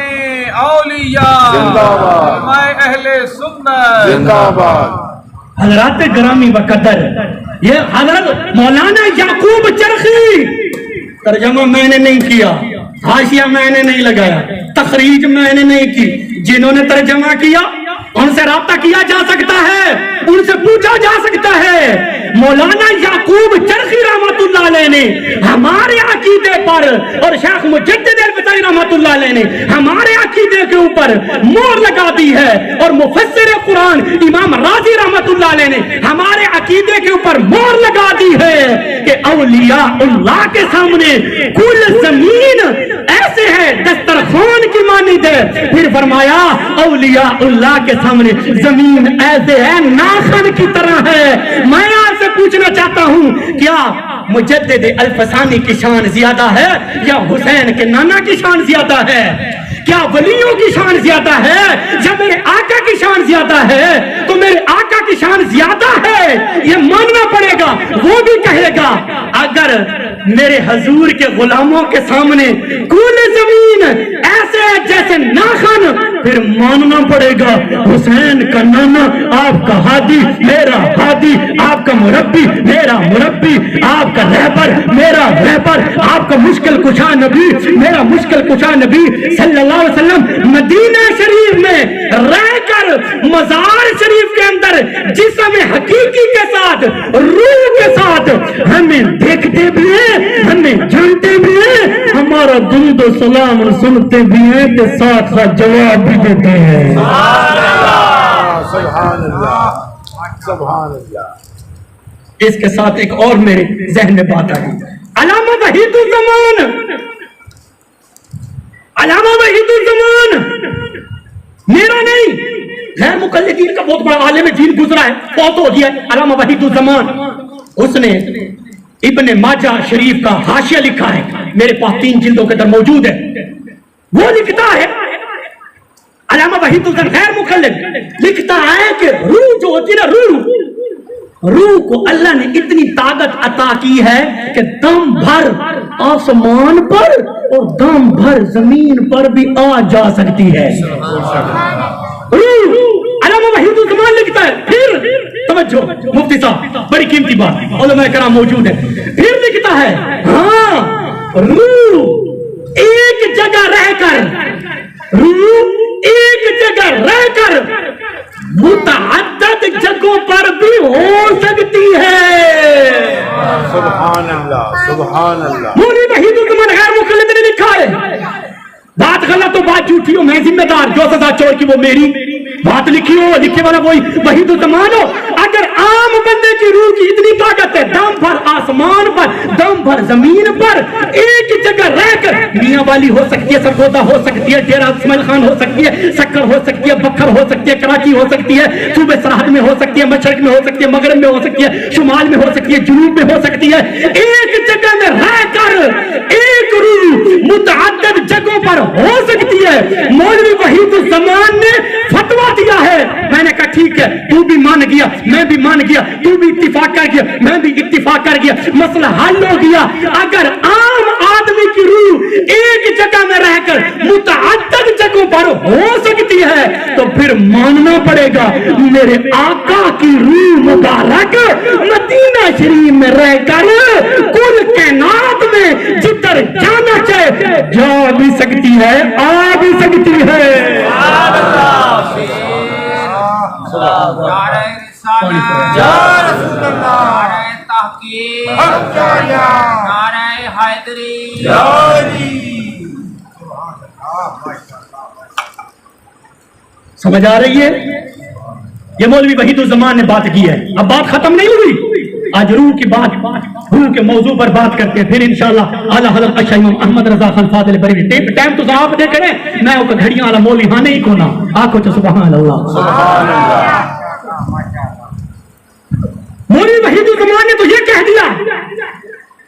اولیاء، زندہ باد، علماء اہل سنت زندہ باد. حضرات گرامی و قدر، یہ حضرت مولانا یعقوب چرخی، ترجمہ میں نے نہیں کیا، حاشیہ میں نے نہیں لگایا، تخریج میں نے نہیں کی، جنہوں نے ترجمہ کیا ان سے رابطہ کیا جا سکتا ہے، ان سے پوچھا جا سکتا ہے. مولانا یعقوب چرخی رحمت اللہ علیہ نے ہمارے عقیدے پر اور شیخ مجدد الفتاحی رحمت اللہ علیہ نے ہمارے عقیدے کے اوپر مہر لگا دی ہے، اور مفسر قرآن امام رازی رحمت اللہ علیہ نے ہمارے عقیدے کے اوپر مہر لگا دی ہے کہ اولیاء اللہ کے سامنے کل زمین ایسے ہے دسترخوان کی مانند ہے. پھر فرمایا اولیاء اللہ کے سامنے زمین ایسے ہے ناخن کی طرح ہے. میں آپ سے پوچھنا چاہتا ہوں، کیا مجدد الفسانی کی شان زیادہ ہے یا حسین کے نانا کی شان زیادہ ہے؟ کیا ولیوں کی شان زیادہ ہے یا میرے آقا کی شان زیادہ ہے؟ تو میرے آقا کی شان زیادہ ہے، یہ ماننا پڑے گا. وہ بھی کہے گا اگر میرے حضور کے غلاموں کے سامنے کل زمین ایسے ہے جیسے ناخن، پھر ماننا پڑے گا حسین کا نانا آپ کا ہادی میرا ہادی، آپ کا مربی میرا مربی، آپ کا رہبر میرا رہبر، آپ کا مشکل کشا نبی میرا مشکل کشا نبی صلی اللہ علیہ وسلم مدینہ شریف میں رہ کر مزار شریف کے اندر جسم حقیقی کے ساتھ روح کے ساتھ ہمیں دیکھتے بھی ہیں، ہمیں جانتے بھی ہیں، ہمارا درود و سلام سنتے بھی ہیں کہ ساتھ ساتھ جواب بھی دیتے ہیں. سبحان اللہ سبحان اللہ. اس کے ساتھ ایک اور میرے ذہن میں بات آئی. علامہ وحید الزمان، علامہ وحید الزمان میرا نہیں، غیر مقلدین کا بہت بڑا عالم دین گزرا ہے، فوت ہو گیا ہے. علامہ وحید الزمان، اس نے ابن ماجہ شریف کا حاشیہ لکھا ہے، میرے پاس 3 جلدوں کے اندر موجود ہے. وہ لکھتا ہے، علامہ وحید الزمان غیر مقلد لکھتا ہے کہ روح جو ہوتی ہے نا، روح کو اللہ نے اتنی طاقت عطا کی ہے کہ دم بھر آسمان پر اور دم بھر زمین پر بھی آ جا سکتی ہے. روح علامہ وحید الزمان لکھتا ہے. پھر توجہ مفتی صاحب، بڑی قیمتی بات، علماء کرام موجود ہیں. پھر لکھتا ہے ہاں روح ایک جگہ رہ کر، روح ایک جگہ رہ کر متعدد جگہوں پر بھی ہو سکتی ہے. سبحان اللہ سبحان اللہ. مولوی وحید الزمان غیر مقلد نے لکھا ہے، بات غلط ہو بات جھوٹی ہو میں ذمہ دار، جو سزا چور کی وہ میری، بات لکھی ہو لکھے والا وہی وحید الزمان ہو. اگر عام بندے کی روح کی اتنی طاقت ہے دم بھر آسمان پر دم بھر زمین پر ایک جگہ رہ کر، میاں والی ہو سکتی ہے، سرگودا ہو سکتی ہے، ڈیرہ اسماعیل خان ہو سکتی ہے، سکر ہو سکتی ہے، بکر ہو سکتی ہے، کراچی ہو سکتی ہے، صوبے سرحد میں ہو سکتی ہے، مشرق میں ہو سکتی ہے، مغرب میں ہو سکتی ہے، شمال میں ہو سکتی ہے، جنوب میں ہو سکتی ہے. ایک جگہ میں رہ کر ایک روح متعدد جگہوں پر ہو سکتی ہے. مولوی وحید الزمان نے فتویٰ دیا ہے. میں نے کہا ٹھیک ہے، تو بھی مان گیا، میں بھی مان گیا، تو بھی اتفاق کر گیا، میں بھی اتفاق کر گیا، مسئلہ حل ہو گیا. اگر عام آدمی کی روح ایک جگہ میں رہ کر متعدد جگہوں پر ہو سکتی ہے تو پھر ماننا پڑے گا میرے آقا کی روح مبارک مدینہ شریف میں رہ کر کل کائنات میں جدھر جانا چاہے جا بھی سکتی ہے، آ بھی سکتی ہے. سمجھ آ رہی ہے؟ یہ مولوی وحید الزمان نے بات کی ہے. اب بات ختم نہیں ہوئی، آج روح کی بات، روح کے موضوع پر بات کرتے ہیں. پھر انشاءاللہ اعلیٰ حضرت اشہ امام احمد رضا خان فاضل بریلوی. ٹائم تو صاحب دیکھ رہے ہیں، میں وہ گھڑیاں والا مولوی ہاں نہیں کونا آنکھوں چا سبحان اللہ سبحان اللہ. مولوی وحید الزمان نے تو یہ کہہ دیا.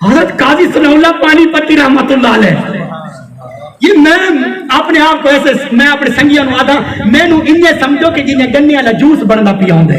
حضرت قاضی ثناء اللہ پانی پتی رحمت اللہ علیہ، یہ میں اپنے آپ کو ایسے میں اپنے سنگیاں نو آدھا میں نو انہیں سمجھو کہ جنہیں گنے والا جوس بننا پیا ہوں دے.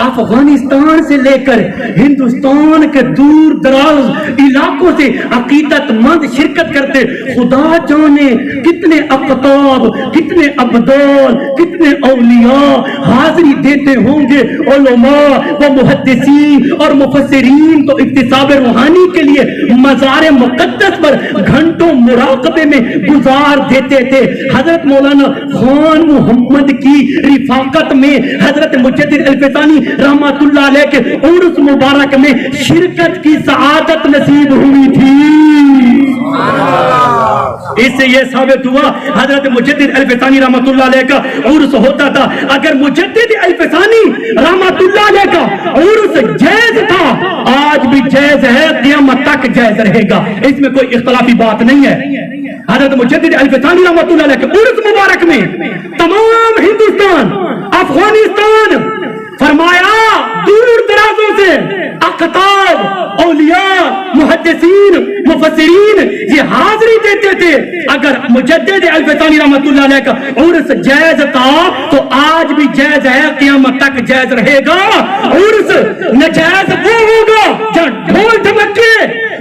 افغانستان سے لے کر ہندوستان کے دور دراز علاقوں سے عقیدت مند شرکت کرتے. خدا جانے کتنے اقطاب، کتنے ابدال، کتنے اولیاء حاضری دیتے ہوں گے. علماء و محدثین اور مفسرین تو اکتساب روحانی کے لیے مزار مقدس پر گھنٹوں مراقبے میں گزار دیتے تھے. حضرت مولانا خان محمد کی رفاقت میں حضرت مجدد الفسانی رحمت اللہ علیہ کے عرس مبارک میں شرکت کی سعادت نصیب ہوئی تھی. اس سے یہ ثابت ہوا حضرت مجدد الفسانی رحمت اللہ علیہ کا عرس ہوتا تھا. اگر مجدد الفسانی رحمت اللہ علیہ کا عرس جائز تھا، آج بھی جائز ہے، قیامت تک جائز رہے گا، اس میں کوئی اختلافی بات نہیں ہے. حضرت مجدد الفسانی رحمت اللہ علیہ کے عرس مبارک میں تمام ہندوستان، افغانستان، فرمایا دور درازوں سے اقطاب، اولیاء، محدثین، مفسرین یہ حاضری دیتے تھے. اگر مجدد الفسانی رحمت اللہ علیہ کا عرس جائز تھا تو آج بھی جائز ہے، قیامت تک جائز رہے گا. عرس ناجائز وہ ہوگا جہاں ڈھول ڈھمکے،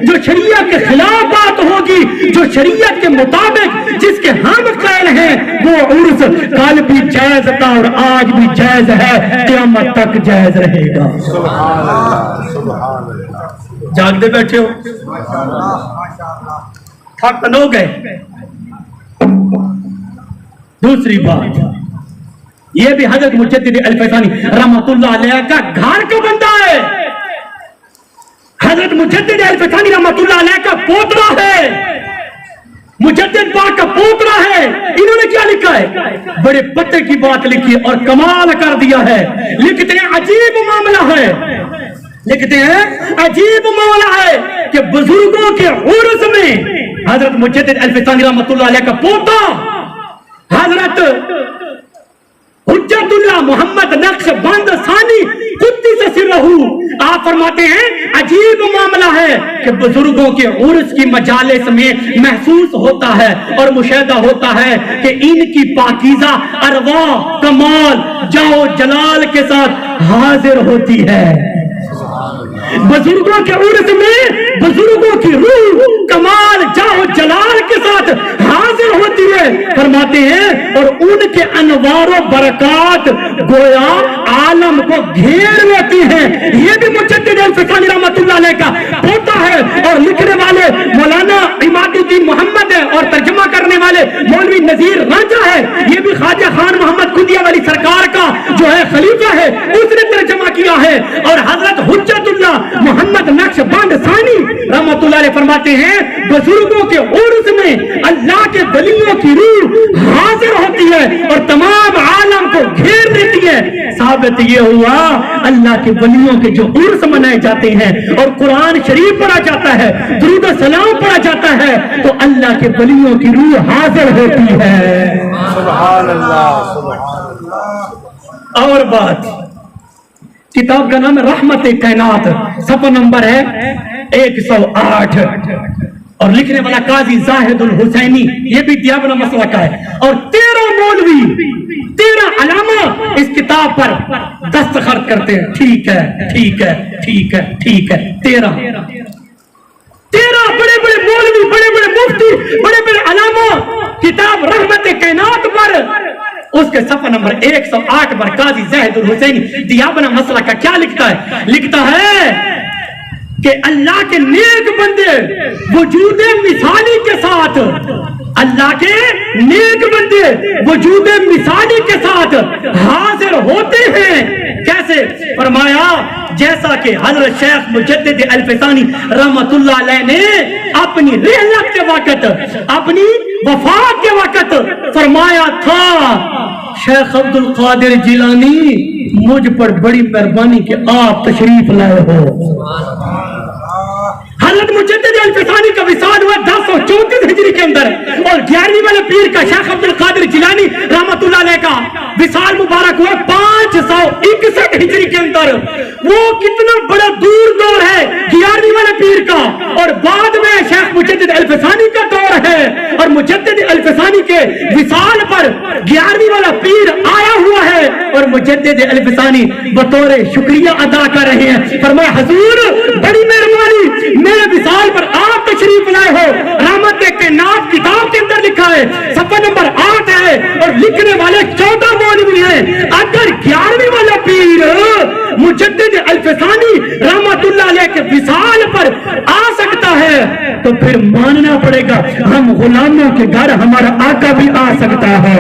جو شریعت کے خلاف بات ہوگی، جو شریعت کے مطابق جس کے ہم قائل ہیں، وہ عرس کل بھی جائز تھا اور آج بھی جائز ہے، قیامت تک جائز رہے گا. سبحان اللہ، سبحان اللہ. جاگتے بیٹھے ہو، تھک نو گئے. دوسری بات یہ بھی حضرت مجدد الفسانی رحمت اللہ علیہ کا گھر کا بندہ ہے. حضرت مجدد الفسانی رحمت اللہ علیہ کا پوترا ہے، مجدد پاک کا پوترا ہے. انہوں نے کیا لکھا ہے؟ بڑے پتے کی بات لکھی اور کمال کر دیا ہے. لکھتے ہیں عجیب معاملہ ہے، لکھتے ہیں عجیب معاملہ ہے کہ بزرگوں کے عرس میں حضرت مجدد الفسانی رحمت اللہ علیہ کا پوتا حضرت حجت اللہ محمد نقش بند ثانی قدس سرہ، آپ فرماتے ہیں عجیب معاملہ ہے کہ بزرگوں کے عرس کی مجالس میں محسوس ہوتا ہے اور مشاہدہ ہوتا ہے کہ ان کی پاکیزہ ارواح کمال جاؤ جلال کے ساتھ حاضر ہوتی ہے. بزرگوں کے عرس میں بزرگوں کی روح کمال جاؤ جلال کے ساتھ حاضر ہوتی ہے. فرماتے ہیں اور ان کے انوار و برکات گویا عالم کو گھیر لیتی ہیں. یہ بھی مجدد الفسانی رحمت اللہ علیہ کا پوتا ہے اور لکھنے والے مولانا عماد الدین محمد ہے اور ترجمہ کرنے والے مولوی نذیر رانجھا ہے. یہ بھی خواجہ خان محمد قدیہ والی سرکار کا جو ہے خلیفہ ہے، اس نے ترجمہ کیا ہے. اور حضرت حجت اللہ محمد نقش بند ثانی رحمت اللہ علیہ فرماتے ہیں بزرگوں کے عرس میں اللہ کے ولیوں کی روح حاضر ہوتی ہے اور تمام عالم کو گھیر دیتی ہے. ثابت یہ ہوا اللہ کے ولیوں کے جو عرس منائے جاتے ہیں اور قرآن شریف پڑھا جاتا ہے، درود و سلام پڑھا جاتا ہے، تو اللہ کے ولیوں کی روح حاضر ہوتی ہے. سبحان اللہ، سبحان اللہ. اور بات، کتاب کا نام ہے رحمت کائنات، صفحہ نمبر ہے 108 اور لکھنے والا قاضی زاہد الحسینی، یہ بھی دیوبند مسلک کا ہے. اور 13 مولوی 13 علامہ اس کتاب پر دستخط کرتے ہیں. ٹھیک ہے ٹھیک ہے ٹھیک ہے ٹھیک ہے. 13 بڑے بڑے مولوی، بڑے بڑے مفتی، بڑے بڑے علامہ کتاب رحمت کائنات پر اس کے صفحہ نمبر 108 پر قاضی زاہد الحسینی دیوبند مسلک کا کیا لکھتا ہے؟ لکھتا ہے کہ اللہ کے نیک بندے وجود مثالی کے ساتھ، اللہ کے نیک بندے وجود مثالی کے ساتھ حاضر ہوتے ہیں. کیسے؟ فرمایا جیسا کہ حضرت شیخ مجدد الفسانی رحمت اللہ علیہ نے اپنی رحلت کے وقت، اپنی وفات کے وقت فرمایا تھا شیخ عبد القادر جیلانی مجھ پر بڑی مہربانی کہ آپ تشریف لائے ہو. حضرت مجدد الفسانی کا وصال ہوا 1034 ہجری کے اندر اور 11ویں والے پیر کا شیخ عبد القادر جیلانی رحمت اللہ علیہ کا وصال مبارک ہوا 561 ہجری کے اندر. وہ کتنا بڑا دور ہے 11ویں والے پیر کا، اور بعد میں شیخ مجدد الفسانی کا دور ہے اور مجدد الفسانی الفسانی کے وصال پر 11ویں والا پیر آیا ہوا ہے اور مجدد الفسانی بطور شکریہ ادا کر رہے ہیں. فرمایا حضور بڑی مہربانی، میرے وصال پر آپ تشریف لائے ہو. رحمت کائنات کتاب کے اندر لکھا ہے، صفحہ نمبر 8 ہے اور لکھنے والے 14 مولوی ہیں. اگر 11ویں والا پیر مجدد الفسانی رحمت اللہ علیہ کے وصال پر آ سکتا ہے تو پھر ماننا پڑے گا ہم غلاموں کے گھر ہمارا آقا بھی آ سکتا ہے.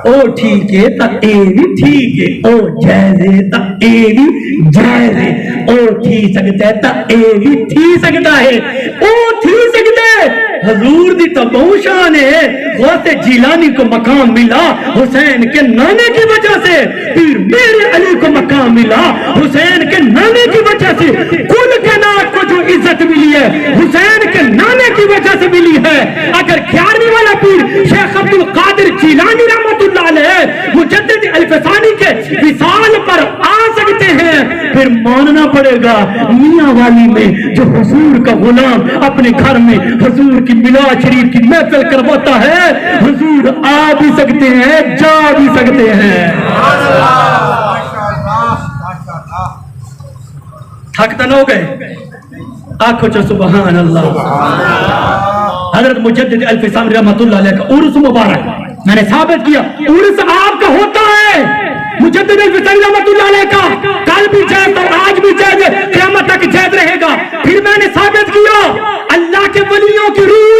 او ٹھیک ہے تا اے بھی ٹھیک ہے، او جائز ہے تا اے بھی جائز ہے، او تھی سکتا ہے تا اے بھی تھی سکتا ہے، او تھی سکتا ہے. حضور دی تو بہت شان ہے. غوث جیلانی کو مقام ملا حسین کے نانے کی وجہ سے، پھر میرے علی کو مقام ملا حسین کے نانے کی وجہ سے. کل کائنات کو جو عزت ملی ہے حسین کے نانے کی وجہ سے ملی ہے. اگر 11ویں والا پیر شیخ عبد القادر جیلانی رحمت اللہ علیہ مجدد الفسانی کے وصال پر آ سکتے ہیں، پھر ماننا پڑے گا میاں والی میں جو حضور کا غلام اپنے گھر میں حضور کی میلاد شریف کی محفل کرواتا ہے، حضور آ بھی سکتے ہیں جا بھی سکتے ہیں. تھک تو نہ ہو گئے؟ آنکھوں چو سبحان اللہ. حضرت مجدد الفسانی رحمت اللہ علیہ کا عرس مبارک میں نے ثابت کیا عرس آپ کا ہوتا ہے. مجدد الفسانی رحمت اللہ علیہ کا کل بھی جائز اور آج بھی جائز، قیامت تک جائز رہے گا. پھر میں نے ثابت کیا اللہ کے ولیوں کی روح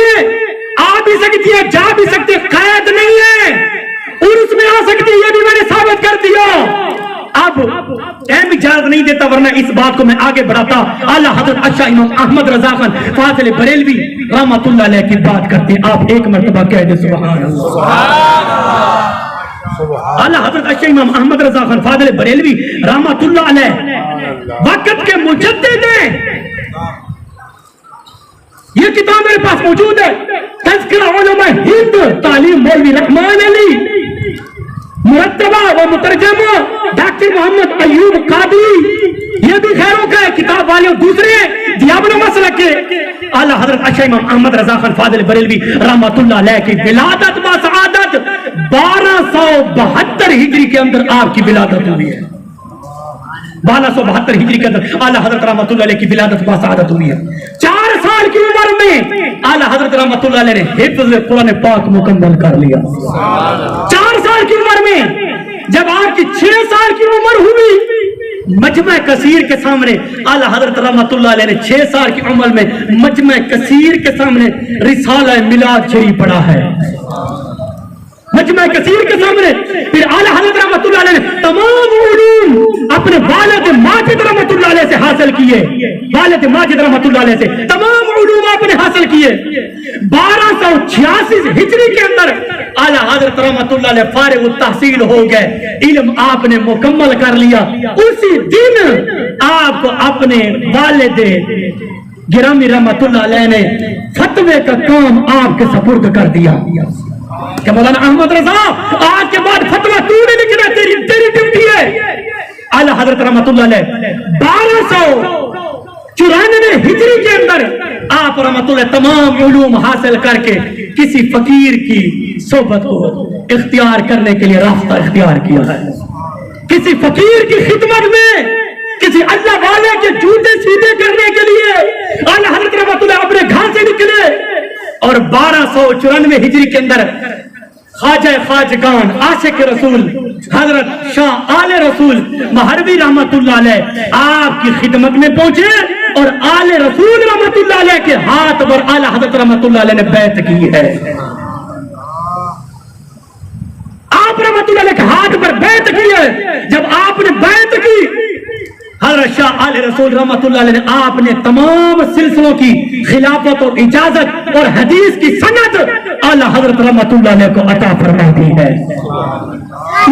آ بھی سکتی ہے جا بھی سکتی ہے، قید نہیں ہے. عرس میں آ سکتی ہے، یہ بھی میں نے ثابت کر دیا. اب ٹائم اجازت نہیں دیتا ورنہ اس بات کو میں آگے بڑھاتا. اعلیٰ حضرت اشاہ امام احمد رضا خان فاضل بریلوی رحمت اللہ علیہ کی بات کرتے ہیں. آپ ایک مرتبہ کہہ دیں سبحان اللہ. اعلیٰ حضرت اشاہ امام احمد رضا خان فاضل بریلوی رحمت اللہ علیہ وقت کے مجدد ہیں. یہ کتاب میرے پاس موجود ہے، تذکرہ علماء ہند تعلیم مولوی رحمان علی، مرتبہ و مترجمہ ڈاکٹر محمد ایوب قادری. یہ بھی خیروں کا ہے کتاب والے اور دوسرے دیابن مسلک کے. اعلیٰ حضرت اشاہ امام احمد رضا خان فاضل بریلوی رحمت اللہ علیہ کی ولادت با سعادت 1272 ہجری کے اندر آپ کی ولادت ہوئی ہے. 1272 ہجری کے اندر اعلیٰ حضرت رحمت اللہ علیہ کی ولادت با سعادت ہوئی ہے. 4 سال کی عمر میں اعلیٰ حضرت رحمت اللہ علیہ نے حفظ قرآن پاک مکمل کر لیا. 4 سال کی عمر میں جب آپ کی 6 سال کی عمر ہوئی مجمع کثیر کے سامنے اعلیٰ حضرت رحمت اللہ علیہ نے 6 سال کی عمر میں مجمع کثیر کے سامنے رسالہ میلاد شریف پڑھا ہے. مجمع کثیر کے سامنے پھر اعلیٰ حضرت رحمت اللہ علیہ نے تمام علوم اپنے والد ماجد رحمت اللہ علیہ سے حاصل کیے. والد ماجد رحمت اللہ علیہ سے تمام علوم آپ نے حاصل کیے. 1286 ہجری کے اندر اعلیٰ حضرت رحمت اللہ علیہ فارغ التحصیل ہو گئے، علم آپ نے مکمل کر لیا. اسی دن آپ کو اپنے والد گرامی رحمت اللہ علیہ نے فتوے کا کام آپ کے سپرد کر دیا کہ مولانا احمد رضا آج کے بعد فتویٰ تو نے لکھنا، تیری ڈیوٹی ہے. اعلیٰ حضرت رحمت اللہ علیہ 1294 ہجری کے اندر آپ رحمت اللہ تمام علوم حاصل کر کے کسی فقیر کی صحبت کو اختیار کرنے کے لیے راستہ اختیار کیا ہے. کسی فقیر کی خدمت میں کسی اللہ والے کے جوتے سیدھے کرنے کے لیے اعلیٰ حضرت رحمت اللہ اپنے گھر سے نکلے اور 1294 ہجری کے اندر خواجہ خواجگان عاشق رسول حضرت شاہ آل رسول مہروی رحمت اللہ علیہ آپ کی خدمت میں پہنچے اور آل رسول رحمت اللہ علیہ کے ہاتھ پر اعلیٰ حضرت رحمت اللہ علیہ نے بیعت کی ہے. آپ رحمت اللہ علیہ کے ہاتھ پر بیعت کی ہے. جب آپ نے بیعت کی حضرت شاہ آل رسول رحمت اللہ علیہ نے آپ نے تمام سلسلوں کی خلافت اور اجازت اور حدیث کی سند اعلیٰ حضرت رحمت اللہ علیہ کو عطا فرما دی ہے.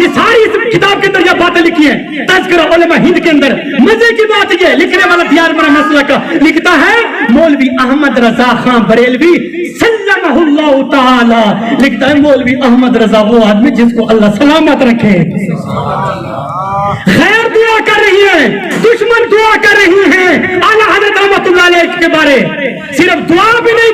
یہ ساری اس کتاب کے اندر یہ باتیں لکھی ہیں. تذکرہ علماء ہند کے اندر مزے کی بات یہ لکھنے والا دیار مرا مسئلہ کا لکھتا ہے مولوی احمد رضا خان بریلوی سلمہ اللہ تعالی، لکھتا ہے مولوی احمد رضا وہ آدمی جس کو اللہ سلامت رکھے. غیر دعا کر رہی ہے، دشمن دعا کر رہی ہیں اعلیٰ حضرت رحمت اللہ علیہ کے بارے. صرف دعا بھی نہیں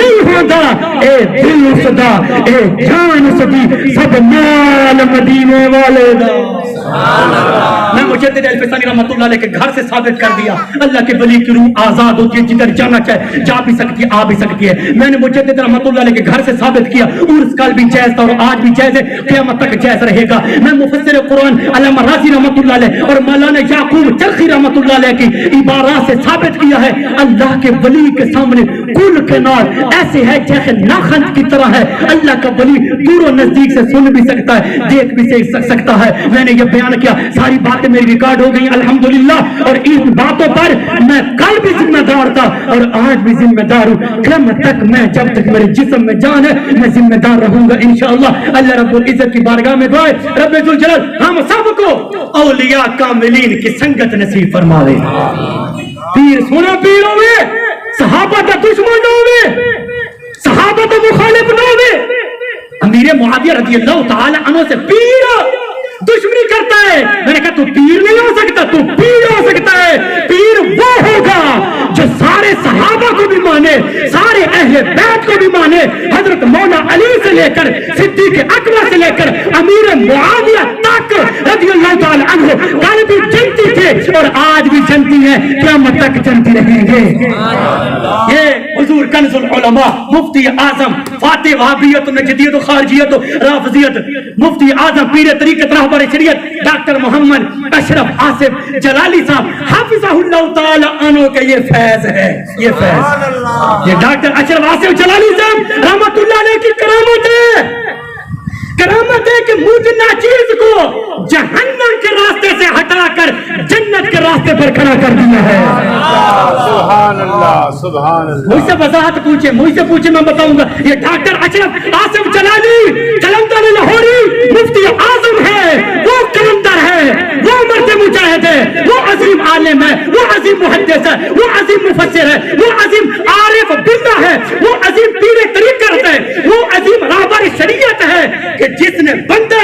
نہیں ہوگا، اے دل صدا اے جان صدی سب مال مدینے والے دا۔ میں مجدد الفسانی رحمت اللہ علیہ کے گھر سے ثابت کر دیا اللہ کے ولی کی روح آزاد ہوتی ہے، جدھر جانا چاہے جا بھی سکتی ہے، آ بھی سکتی ہے۔ میں نے مجدد رحمت اللہ علیہ کے گھر سے ثابت کیا عرس کل بھی جائز تھا اور آج بھی جائز ہے، قیامت تک جائز رہے گا۔ میں مفسر قرآن علامہ رازی رحمت اللہ علیہ اور مولانا یعقوب چرخی رحمت اللہ علیہ کی عبارات سے ثابت کیا ہے اللہ کے ولی کے سامنے کل کنار ایسے ہے جیسے ناخن کی طرح ہے۔ اللہ کا ولی دور و نزدیک سے سن بھی سکتا ہے، دیکھ بھی سکتا ہے۔ میں نے یہ بیان کیا، ساری باتیں میری ریکارڈ ہو گئی الحمدللہ، اور ان باتوں پر میں کل بھی ذمہ دار تھا اور آج بھی ذمہ دار ہوں۔ قیامت تک میں جب تک میرے جسم میں جان ہے میں ذمہ دار رہوں گا انشاءاللہ۔ اللہ رب العزت کی بارگاہ میں دعائے رب ذوالجلال ہم سب کو اولیاء کاملین کی سنگت نصیب فرماوے۔ پیر سونا پیروں میں، صحابہ کا دشمنوں میں، صحابہ کا مخالف نہ ہوئے۔ امیر معاویہ رضی اللہ تعالی عنہ سے پیر دشمنی کرتا ہے، میں نے کہا تو پیر نہیں ہو سکتا، تو پیر ہو سکتا ہے۔ پیر وہ ہوگا جو سارے صحابہ کو بھی مانے، سارے اہل بیت کو بھی مانے، حضرت مولا علی سے لے کر صدیق اکبر سے لے کر امیر معاویہ تک رضی اللہ تعالی عنہ کل بھی جنتی تھے اور آج بھی جنتی ہیں، قیامت تک جنتی رہیں گے۔ یہ حضور کنز العلماء مفتی اعظم فاتح وہابیت و نجدیت و خارجیت و رافضیت مفتی اعظم پیر طریقت رہبر شریعت ڈاکٹر محمد اشرف آصف جلالی صاحب حافظہ اللہ تعالی عنہ کا یہ فیض ہے، یہ فیض، یہ ڈاکٹر اشرف آصف جلالی صاحب رحمت اللہ علیہ کی کرامت ہے، کرامت ہے کہ مجھ ناچیز کو جہنم کے راستے سے ہٹا کر جنت کے راستے پر کھڑا کر دیا ہے۔ سبحان اللہ سبحان اللہ۔ مجھ سے وضاحت پوچھے، مجھ سے پوچھے میں بتاؤں گا۔ یہ ڈاکٹر اشرف آصف جلالی قلندر لاہوری مفتی اعظم ہے، وہ قلندر ہے، وہ مرد مجاہد ہے، وہ عظیم عالم ہے، وہ عظیم محدث ہے، وہ عظیم مفسر ہے، وہ عظیم عارف باللہ ہے، وہ عظیم پیر طریقت ہے، وہ عظیم رہبر شریعت ہے کہ جس نے بندہ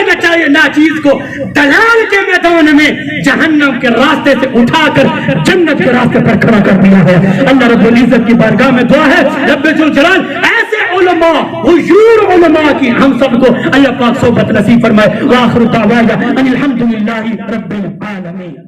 ناچیز کو دلال کے میدان میں جہنم کے راستے سے اٹھا کر جنت کے راستے پر کھڑا کر دیا ہے۔ اللہ رب العزت کی بارگاہ میں دعا ہے رب ذوالجلال ایسے علماء حضور علماء کی ہم سب کو اللہ پاک صحبت نصیب فرمائے۔ وآخر دعوانا ان الحمدللہ رب العالمین۔